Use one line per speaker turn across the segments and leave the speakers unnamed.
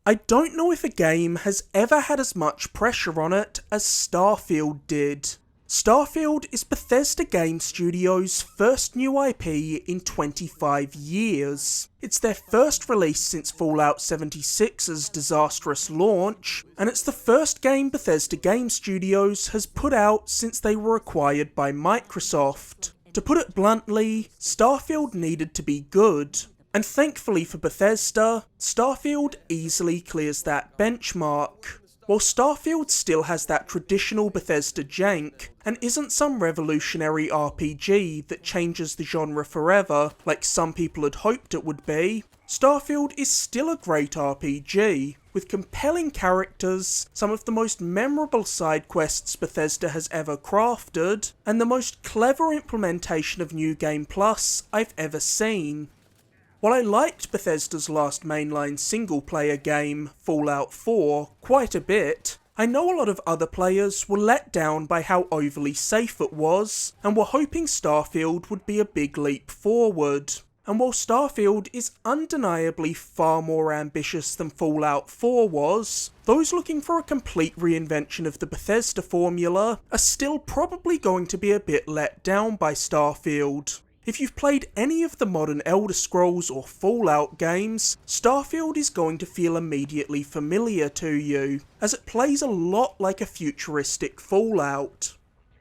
I don't know if a game has ever had as much pressure on it as Starfield did. Starfield is Bethesda Game Studios' first new IP in 25 years. It's their first release since Fallout 76's disastrous launch, and it's the first game Bethesda Game Studios has put out since they were acquired by Microsoft. To put it bluntly, Starfield needed to be good. And thankfully for Bethesda, Starfield easily clears that benchmark. While Starfield still has that traditional Bethesda jank, and isn't some revolutionary RPG that changes the genre forever like some people had hoped it would be, Starfield is still a great RPG, with compelling characters, some of the most memorable side quests Bethesda has ever crafted, and the most clever implementation of New Game Plus I've ever seen. While I liked Bethesda's last mainline single-player game, Fallout 4, quite a bit, I know a lot of other players were let down by how overly safe it was, and were hoping Starfield would be a big leap forward. And while Starfield is undeniably far more ambitious than Fallout 4 was, those looking for a complete reinvention of the Bethesda formula are still probably going to be a bit let down by Starfield. If you've played any of the modern Elder Scrolls or Fallout games, Starfield is going to feel immediately familiar to you, as it plays a lot like a futuristic Fallout.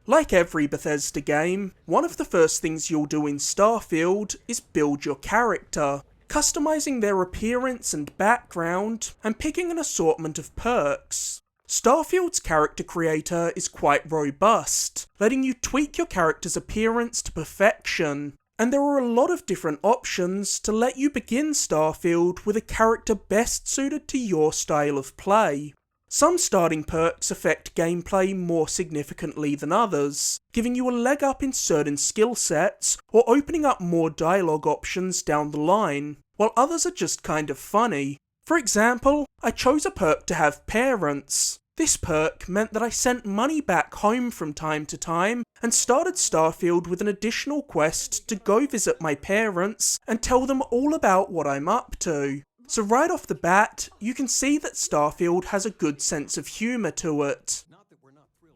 Like every Bethesda game, one of the first things you'll do in Starfield is build your character, customizing their appearance and background, and picking an assortment of perks. Starfield's character creator is quite robust, letting you tweak your character's appearance to perfection, and there are a lot of different options to let you begin Starfield with a character best suited to your style of play. Some starting perks affect gameplay more significantly than others, giving you a leg up in certain skill sets or opening up more dialogue options down the line, while others are just kind of funny. For example, I chose a perk to have parents. This perk meant that I sent money back home from time to time, and started Starfield with an additional quest to go visit my parents and tell them all about what I'm up to. So right off the bat, you can see that Starfield has a good sense of humour to it.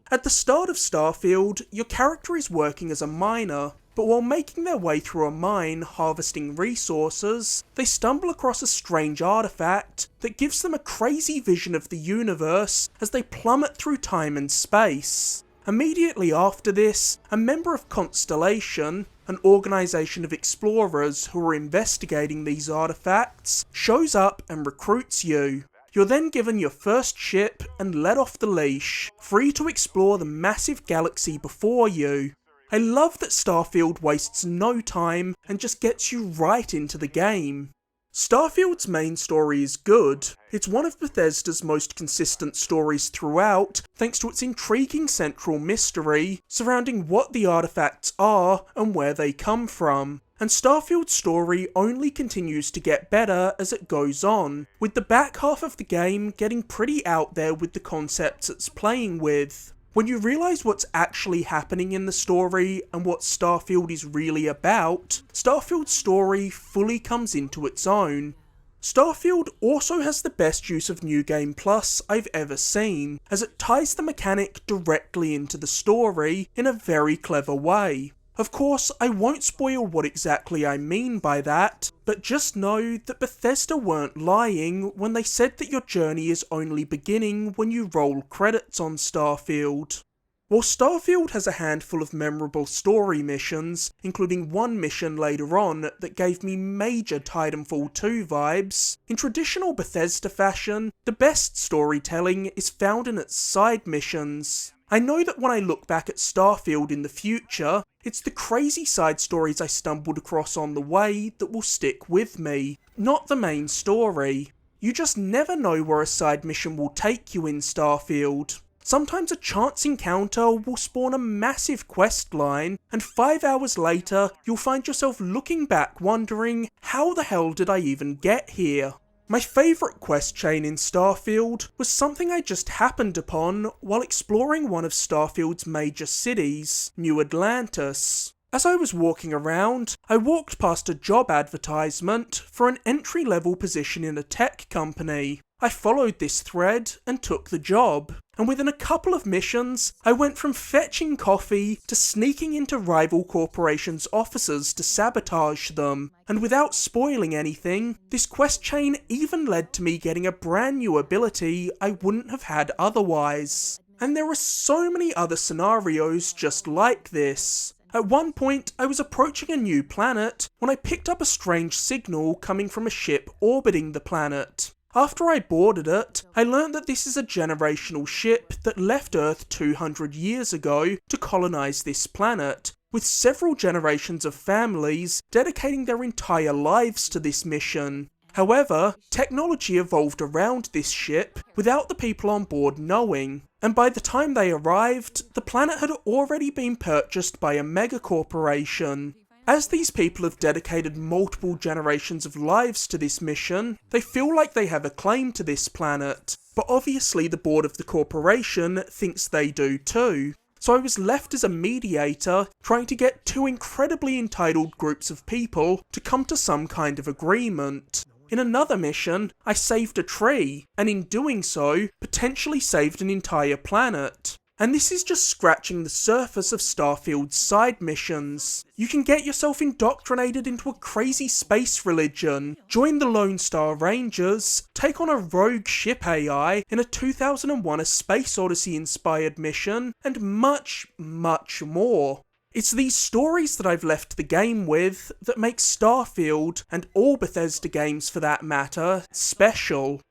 At the start of Starfield, your character is working as a miner, but while making their way through a mine harvesting resources, they stumble across a strange artifact that gives them a crazy vision of the universe as they plummet through time and space. Immediately after this, a member of Constellation, an organisation of explorers who are investigating these artifacts, shows up and recruits you. You're then given your first ship and let off the leash, free to explore the massive galaxy before you. I love that Starfield wastes no time and just gets you right into the game. Starfield's main story is good. It's one of Bethesda's most consistent stories throughout, thanks to its intriguing central mystery surrounding what the artifacts are and where they come from. And Starfield's story only continues to get better as it goes on, with the back half of the game getting pretty out there with the concepts it's playing with. When you realise what's actually happening in the story and what Starfield is really about, Starfield's story fully comes into its own. Starfield also has the best use of New Game Plus I've ever seen, as it ties the mechanic directly into the story in a very clever way. Of course, I won't spoil what exactly I mean by that, but just know that Bethesda weren't lying when they said that your journey is only beginning when you roll credits on Starfield. While Starfield has a handful of memorable story missions, including one mission later on that gave me major Titanfall 2 vibes, in traditional Bethesda fashion, the best storytelling is found in its side missions. I know that when I look back at Starfield in the future, it's the crazy side stories I stumbled across on the way that will stick with me, not the main story. You just never know where a side mission will take you in Starfield. Sometimes a chance encounter will spawn a massive quest line, and 5 hours later, you'll find yourself looking back wondering, how the hell did I even get here? My favourite quest chain in Starfield was something I just happened upon while exploring one of Starfield's major cities, New Atlantis. As I was walking around, I walked past a job advertisement for an entry-level position in a tech company. I followed this thread and took the job, and within a couple of missions, I went from fetching coffee to sneaking into rival corporations' offices to sabotage them, and without spoiling anything, this quest chain even led to me getting a brand new ability I wouldn't have had otherwise. And there are so many other scenarios just like this. At one point, I was approaching a new planet when I picked up a strange signal coming from a ship orbiting the planet. After I boarded it, I learned that this is a generational ship that left Earth 200 years ago to colonize this planet, with several generations of families dedicating their entire lives to this mission. However, technology evolved around this ship without the people on board knowing, and by the time they arrived, the planet had already been purchased by a megacorporation. As these people have dedicated multiple generations of lives to this mission, they feel like they have a claim to this planet, but obviously the board of the corporation thinks they do too. So I was left as a mediator, trying to get two incredibly entitled groups of people to come to some kind of agreement. In another mission, I saved a tree, and in doing so, potentially saved an entire planet. And this is just scratching the surface of Starfield's side missions. You can get yourself indoctrinated into a crazy space religion, join the Lone Star Rangers, take on a rogue ship AI in a 2001 A Space Odyssey inspired mission, and much, much more. It's these stories that I've left the game with that make Starfield, and all Bethesda games for that matter, special.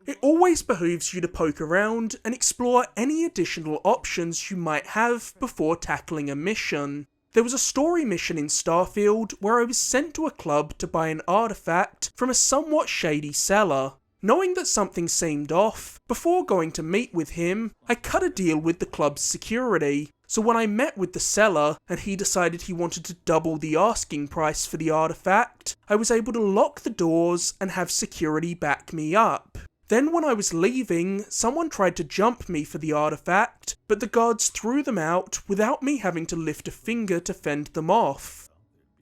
It always behooves you to poke around and explore any additional options you might have before tackling a mission. There was a story mission in Starfield where I was sent to a club to buy an artifact from a somewhat shady seller. Knowing that something seemed off, before going to meet with him, I cut a deal with the club's security. So when I met with the seller, and he decided he wanted to double the asking price for the artifact, I was able to lock the doors and have security back me up. Then when I was leaving, someone tried to jump me for the artifact, but the guards threw them out without me having to lift a finger to fend them off.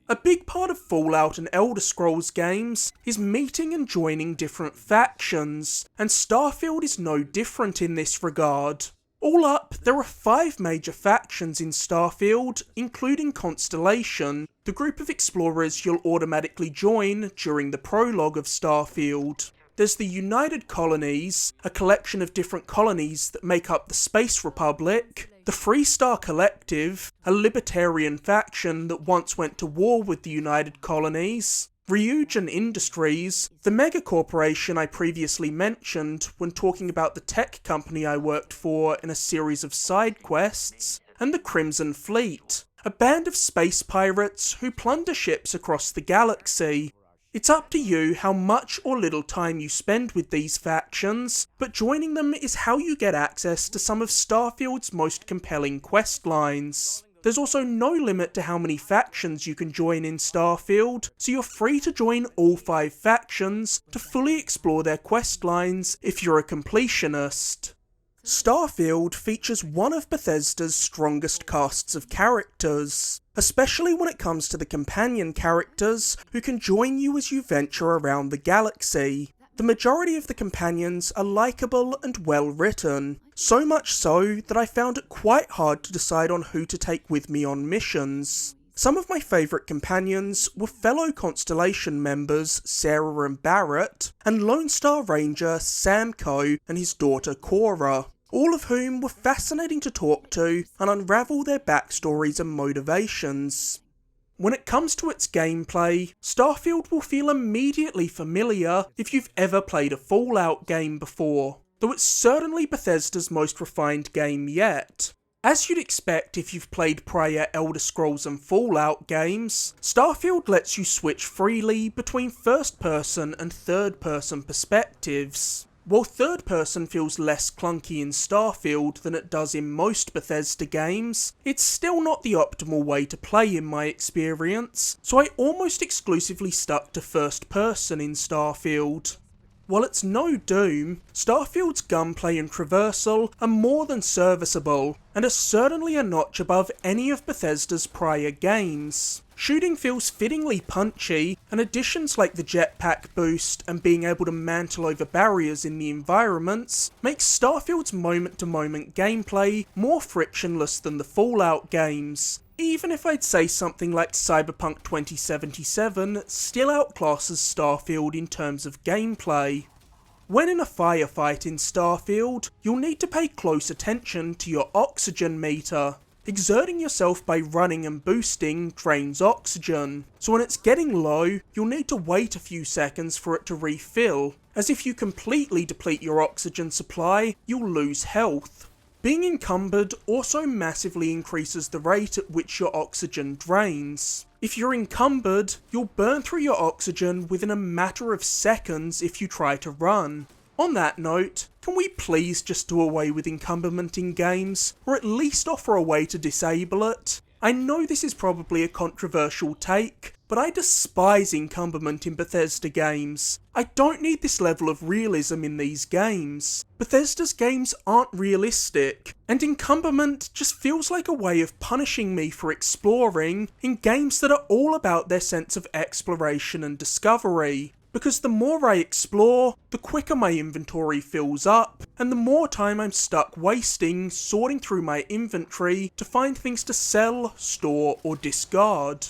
A big part of Fallout and Elder Scrolls games is meeting and joining different factions, and Starfield is no different in this regard. All up, there are 5 major factions in Starfield, including Constellation, the group of explorers you'll automatically join during the prologue of Starfield. There's the United Colonies, a collection of different colonies that make up the Space Republic, the Freestar Collective, a libertarian faction that once went to war with the United Colonies, Ryujin Industries, the megacorporation I previously mentioned when talking about the tech company I worked for in a series of side quests, and the Crimson Fleet, a band of space pirates who plunder ships across the galaxy. It's up to you how much or little time you spend with these factions, but joining them is how you get access to some of Starfield's most compelling quest lines. There's also no limit to how many factions you can join in Starfield, so you're free to join all 5 factions to fully explore their quest lines if you're a completionist. Starfield features one of Bethesda's strongest casts of characters, especially when it comes to the companion characters who can join you as you venture around the galaxy. The majority of the companions are likeable and well written, so much so that I found it quite hard to decide on who to take with me on missions. Some of my favourite companions were fellow Constellation members Sarah and Barrett, and Lone Star Ranger Samco and his daughter Cora, all of whom were fascinating to talk to and unravel their backstories and motivations. When it comes to its gameplay, Starfield will feel immediately familiar if you've ever played a Fallout game before, though it's certainly Bethesda's most refined game yet. As you'd expect if you've played prior Elder Scrolls and Fallout games, Starfield lets you switch freely between first-person and third-person perspectives. While third-person feels less clunky in Starfield than it does in most Bethesda games, it's still not the optimal way to play in my experience, so I almost exclusively stuck to first-person in Starfield. While it's no Doom, Starfield's gunplay and traversal are more than serviceable, and are certainly a notch above any of Bethesda's prior games. Shooting feels fittingly punchy, and additions like the jetpack boost and being able to mantle over barriers in the environments makes Starfield's moment-to-moment gameplay more frictionless than the Fallout games, even if I'd say something like Cyberpunk 2077 still outclasses Starfield in terms of gameplay. When in a firefight in Starfield, you'll need to pay close attention to your oxygen meter. Exerting yourself by running and boosting drains oxygen, so when it's getting low, you'll need to wait a few seconds for it to refill, as if you completely deplete your oxygen supply, you'll lose health. Being encumbered also massively increases the rate at which your oxygen drains. If you're encumbered, you'll burn through your oxygen within a matter of seconds if you try to run. On that note, can we please just do away with encumberment in games, or at least offer a way to disable it? I know this is probably a controversial take, but I despise encumberment in Bethesda games. I don't need this level of realism in these games. Bethesda's games aren't realistic, and encumberment just feels like a way of punishing me for exploring in games that are all about their sense of exploration and discovery. Because the more I explore, the quicker my inventory fills up, and the more time I'm stuck wasting sorting through my inventory to find things to sell, store, or discard.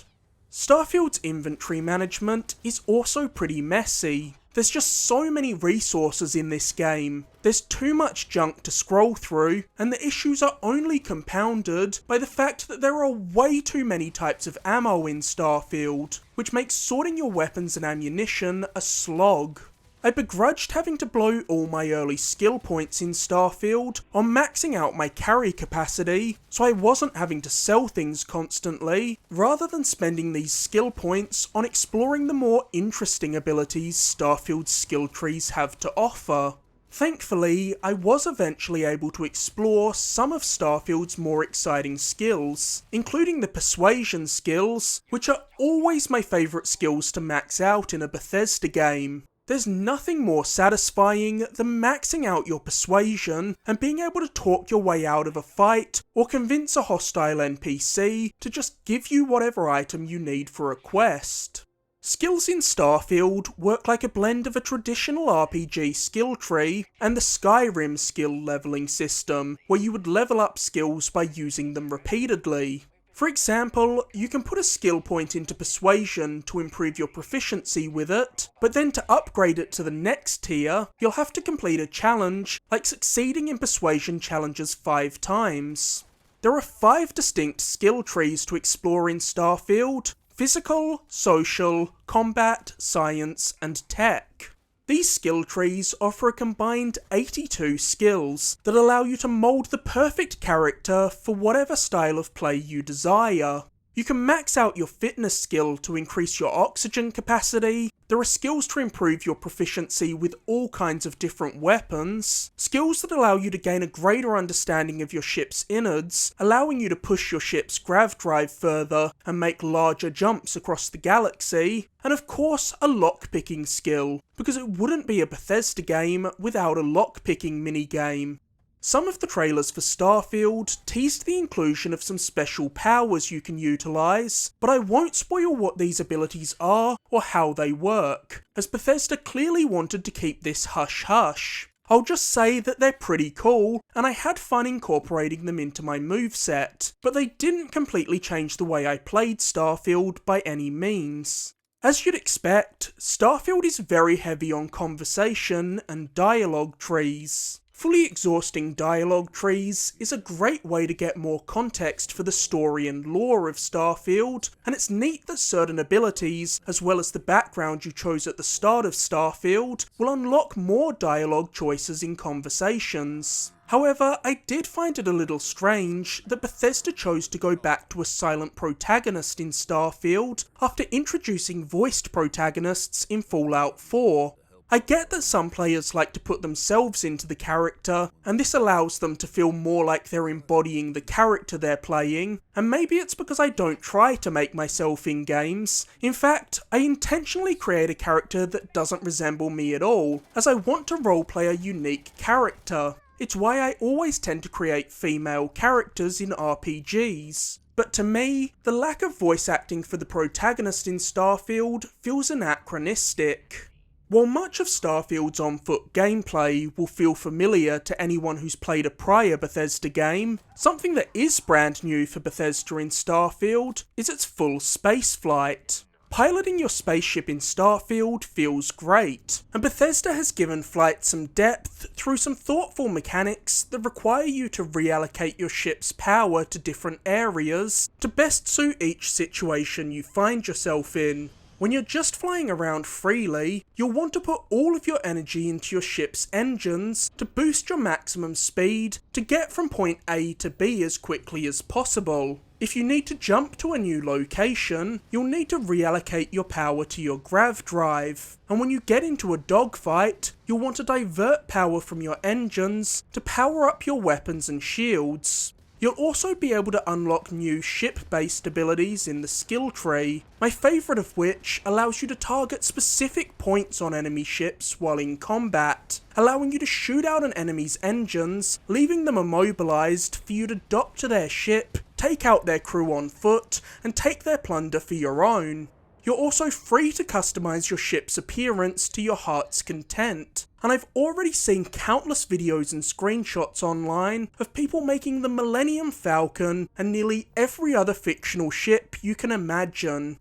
Starfield's inventory management is also pretty messy. There's just so many resources in this game. There's too much junk to scroll through, and the issues are only compounded by the fact that there are way too many types of ammo in Starfield, which makes sorting your weapons and ammunition a slog. I begrudged having to blow all my early skill points in Starfield on maxing out my carry capacity, so I wasn't having to sell things constantly, rather than spending these skill points on exploring the more interesting abilities Starfield's skill trees have to offer. Thankfully, I was eventually able to explore some of Starfield's more exciting skills, including the persuasion skills, which are always my favourite skills to max out in a Bethesda game. There's nothing more satisfying than maxing out your persuasion and being able to talk your way out of a fight or convince a hostile NPC to just give you whatever item you need for a quest. Skills in Starfield work like a blend of a traditional RPG skill tree and the Skyrim skill leveling system, where you would level up skills by using them repeatedly. For example, you can put a skill point into Persuasion to improve your proficiency with it, but then to upgrade it to the next tier, you'll have to complete a challenge, like succeeding in Persuasion challenges 5 times. There are 5 distinct skill trees to explore in Starfield: Physical, Social, Combat, Science, and Tech. These skill trees offer a combined 82 skills that allow you to mould the perfect character for whatever style of play you desire. You can max out your fitness skill to increase your oxygen capacity. There are skills to improve your proficiency with all kinds of different weapons, skills that allow you to gain a greater understanding of your ship's innards, allowing you to push your ship's grav drive further and make larger jumps across the galaxy, and of course a lockpicking skill, because it wouldn't be a Bethesda game without a lockpicking minigame. Some of the trailers for Starfield teased the inclusion of some special powers you can utilise, but I won't spoil what these abilities are or how they work, as Bethesda clearly wanted to keep this hush-hush. I'll just say that they're pretty cool, and I had fun incorporating them into my moveset, but they didn't completely change the way I played Starfield by any means. As you'd expect, Starfield is very heavy on conversation and dialogue trees. Fully exhausting dialogue trees is a great way to get more context for the story and lore of Starfield, and it's neat that certain abilities, as well as the background you chose at the start of Starfield, will unlock more dialogue choices in conversations. However, I did find it a little strange that Bethesda chose to go back to a silent protagonist in Starfield after introducing voiced protagonists in Fallout 4. I get that some players like to put themselves into the character, and this allows them to feel more like they're embodying the character they're playing, and maybe it's because I don't try to make myself in games. In fact, I intentionally create a character that doesn't resemble me at all, as I want to roleplay a unique character. It's why I always tend to create female characters in RPGs. But to me, the lack of voice acting for the protagonist in Starfield feels anachronistic. While much of Starfield's on-foot gameplay will feel familiar to anyone who's played a prior Bethesda game, something that is brand new for Bethesda in Starfield is its full spaceflight. Piloting your spaceship in Starfield feels great, and Bethesda has given flight some depth through some thoughtful mechanics that require you to reallocate your ship's power to different areas to best suit each situation you find yourself in. When you're just flying around freely, you'll want to put all of your energy into your ship's engines to boost your maximum speed to get from point A to B as quickly as possible. If you need to jump to a new location, you'll need to reallocate your power to your grav drive. And when you get into a dogfight, you'll want to divert power from your engines to power up your weapons and shields. You'll also be able to unlock new ship-based abilities in the skill tree, my favourite of which allows you to target specific points on enemy ships while in combat, allowing you to shoot out an enemy's engines, leaving them immobilised for you to dock to their ship, take out their crew on foot, and take their plunder for your own. You're also free to customise your ship's appearance to your heart's content, and I've already seen countless videos and screenshots online of people making the Millennium Falcon and nearly every other fictional ship you can imagine.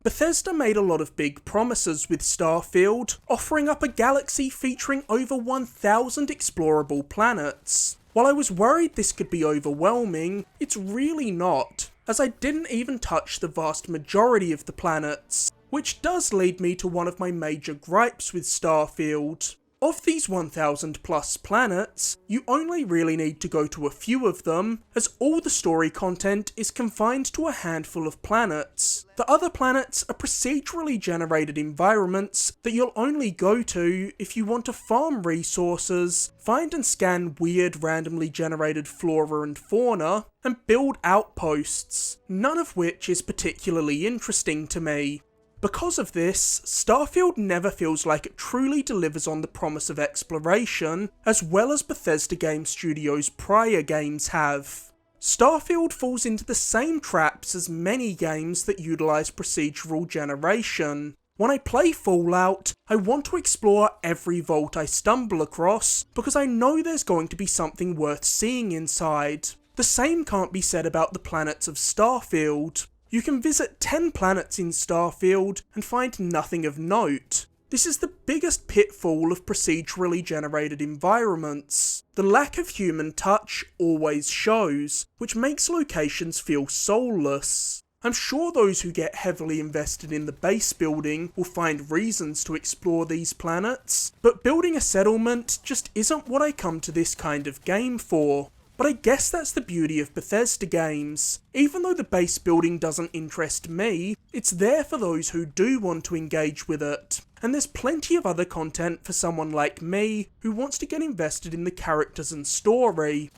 Bethesda made a lot of big promises with Starfield, offering up a galaxy featuring over 1,000 explorable planets. While I was worried this could be overwhelming, it's really not, as I didn't even touch the vast majority of the planets, which does lead me to one of my major gripes with Starfield. Of these 1,000 plus planets, you only really need to go to a few of them, as all the story content is confined to a handful of planets. The other planets are procedurally generated environments that you'll only go to if you want to farm resources, find and scan weird randomly generated flora and fauna, and build outposts, none of which is particularly interesting to me. Because of this, Starfield never feels like it truly delivers on the promise of exploration, as well as Bethesda Game Studios' prior games have. Starfield falls into the same traps as many games that utilise procedural generation. When I play Fallout, I want to explore every vault I stumble across, because I know there's going to be something worth seeing inside. The same can't be said about the planets of Starfield. You can visit 10 planets in Starfield and find nothing of note. This is the biggest pitfall of procedurally generated environments. The lack of human touch always shows, which makes locations feel soulless. I'm sure those who get heavily invested in the base building will find reasons to explore these planets, but building a settlement just isn't what I come to this kind of game for. But I guess that's the beauty of Bethesda games. Even though the base building doesn't interest me, it's there for those who do want to engage with it. And there's plenty of other content for someone like me who wants to get invested in the characters and story.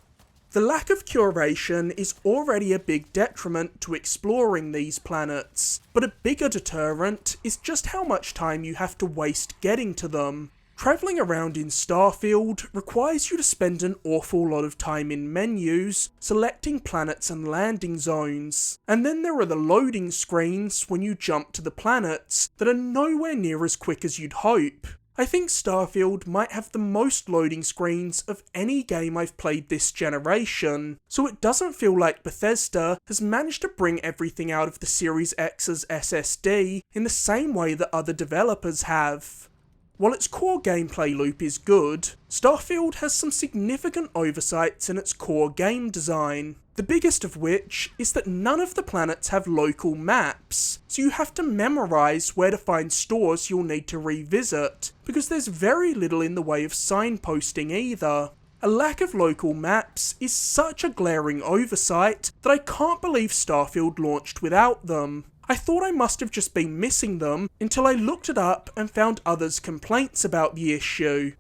The lack of curation is already a big detriment to exploring these planets, but a bigger deterrent is just how much time you have to waste getting to them. Travelling around in Starfield requires you to spend an awful lot of time in menus, selecting planets and landing zones. And then there are the loading screens when you jump to the planets that are nowhere near as quick as you'd hope. I think Starfield might have the most loading screens of any game I've played this generation, so it doesn't feel like Bethesda has managed to bring everything out of the Series X's SSD in the same way that other developers have. While its core gameplay loop is good, Starfield has some significant oversights in its core game design. The biggest of which is that none of the planets have local maps, so you have to memorise where to find stores you'll need to revisit, because there's very little in the way of signposting either. A lack of local maps is such a glaring oversight that I can't believe Starfield launched without them. I thought I must have just been missing them until I looked it up and found others' complaints about the issue.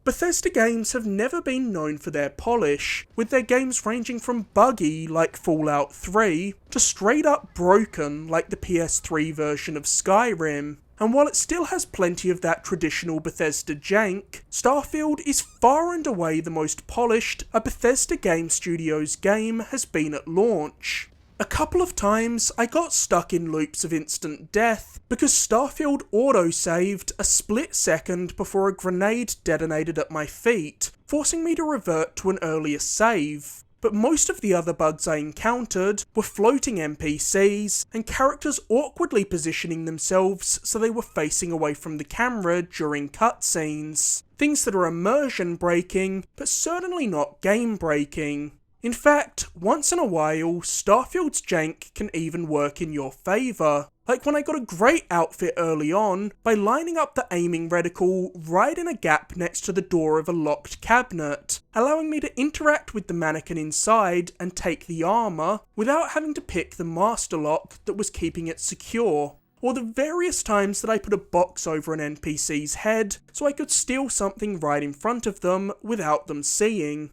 Bethesda games have never been known for their polish, with their games ranging from buggy like Fallout 3 to straight up broken like the PS3 version of Skyrim. And while it still has plenty of that traditional Bethesda jank, Starfield is far and away the most polished a Bethesda Game Studios game has been at launch. A couple of times I got stuck in loops of instant death because Starfield auto-saved a split second before a grenade detonated at my feet, forcing me to revert to an earlier save. But most of the other bugs I encountered were floating NPCs and characters awkwardly positioning themselves so they were facing away from the camera during cutscenes. Things that are immersion breaking, but certainly not game breaking. In fact, once in a while, Starfield's jank can even work in your favour. Like when I got a great outfit early on by lining up the aiming reticle right in a gap next to the door of a locked cabinet, allowing me to interact with the mannequin inside and take the armour without having to pick the master lock that was keeping it secure. Or the various times that I put a box over an NPC's head so I could steal something right in front of them without them seeing.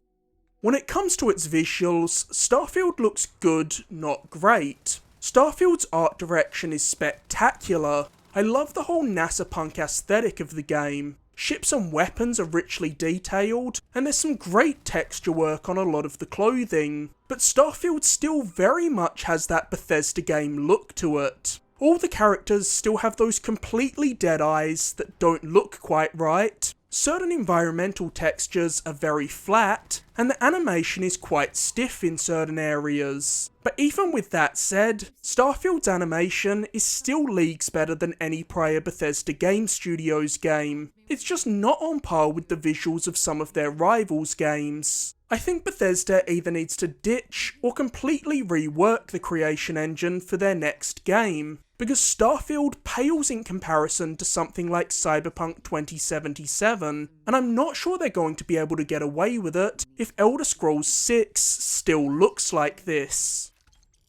When it comes to its visuals, Starfield looks good, not great. Starfield's art direction is spectacular. I love the whole NASA punk aesthetic of the game. Ships and weapons are richly detailed, and there's some great texture work on a lot of the clothing. But Starfield still very much has that Bethesda game look to it. All the characters still have those completely dead eyes that don't look quite right. Certain environmental textures are very flat, and the animation is quite stiff in certain areas. But even with that said, Starfield's animation is still leagues better than any prior Bethesda Game Studios game. It's just not on par with the visuals of some of their rivals' games. I think Bethesda either needs to ditch or completely rework the creation engine for their next game, because Starfield pales in comparison to something like Cyberpunk 2077, and I'm not sure they're going to be able to get away with it if Elder Scrolls 6 still looks like this.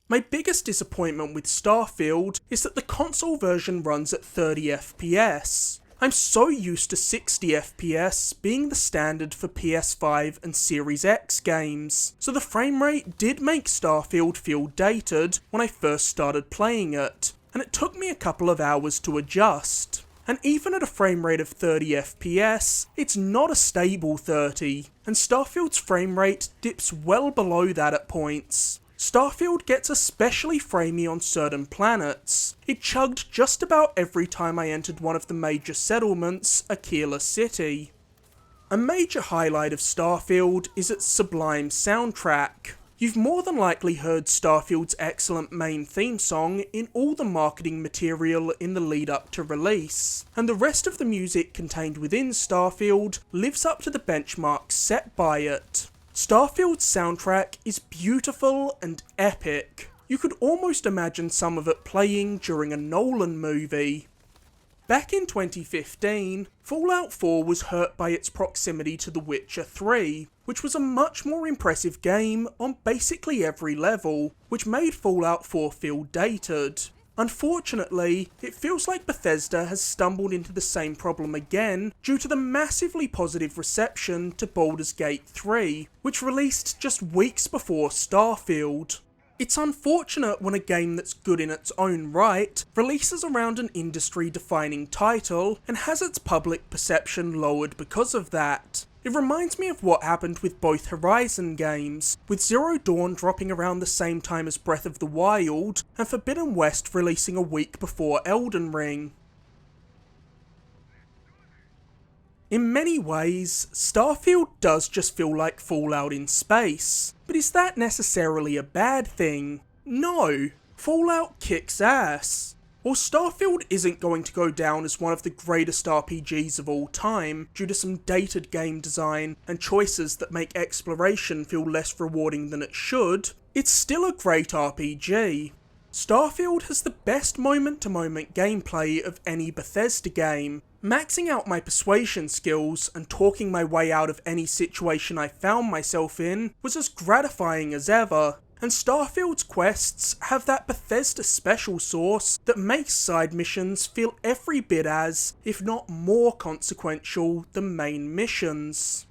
My biggest disappointment with Starfield is that the console version runs at 30 FPS. I'm so used to 60 FPS being the standard for PS5 and Series X games, so the frame rate did make Starfield feel dated when I first started playing it, and it took me a couple of hours to adjust. And even at a frame rate of 30 FPS, it's not a stable 30, and Starfield's frame rate dips well below that at points. Starfield gets especially framey on certain planets. It chugged just about every time I entered one of the major settlements, Aquila City. A major highlight of Starfield is its sublime soundtrack. You've more than likely heard Starfield's excellent main theme song in all the marketing material in the lead up to release, and the rest of the music contained within Starfield lives up to the benchmarks set by it. Starfield's soundtrack is beautiful and epic. You could almost imagine some of it playing during a Nolan movie. Back in 2015, Fallout 4 was hurt by its proximity to The Witcher 3, which was a much more impressive game on basically every level, which made Fallout 4 feel dated. Unfortunately, it feels like Bethesda has stumbled into the same problem again due to the massively positive reception to Baldur's Gate 3, which released just weeks before Starfield. It's unfortunate when a game that's good in its own right releases around an industry-defining title and has its public perception lowered because of that. It reminds me of what happened with both Horizon games, with Zero Dawn dropping around the same time as Breath of the Wild, and Forbidden West releasing a week before Elden Ring. In many ways, Starfield does just feel like Fallout in space, but is that necessarily a bad thing? No, Fallout kicks ass. While Starfield isn't going to go down as one of the greatest RPGs of all time due to some dated game design and choices that make exploration feel less rewarding than it should, it's still a great RPG. Starfield has the best moment-to-moment gameplay of any Bethesda game. Maxing out my persuasion skills and talking my way out of any situation I found myself in was as gratifying as ever, and Starfield's quests have that Bethesda special sauce that makes side missions feel every bit as, if not more consequential than main missions.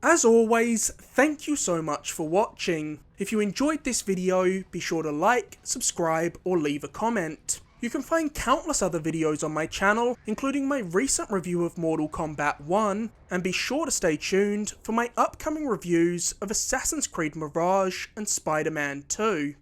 As always, thank you so much for watching. If you enjoyed this video, be sure to like, subscribe, or leave a comment. You can find countless other videos on my channel, including my recent review of Mortal Kombat 1, and be sure to stay tuned for my upcoming reviews of Assassin's Creed Mirage and Spider-Man 2.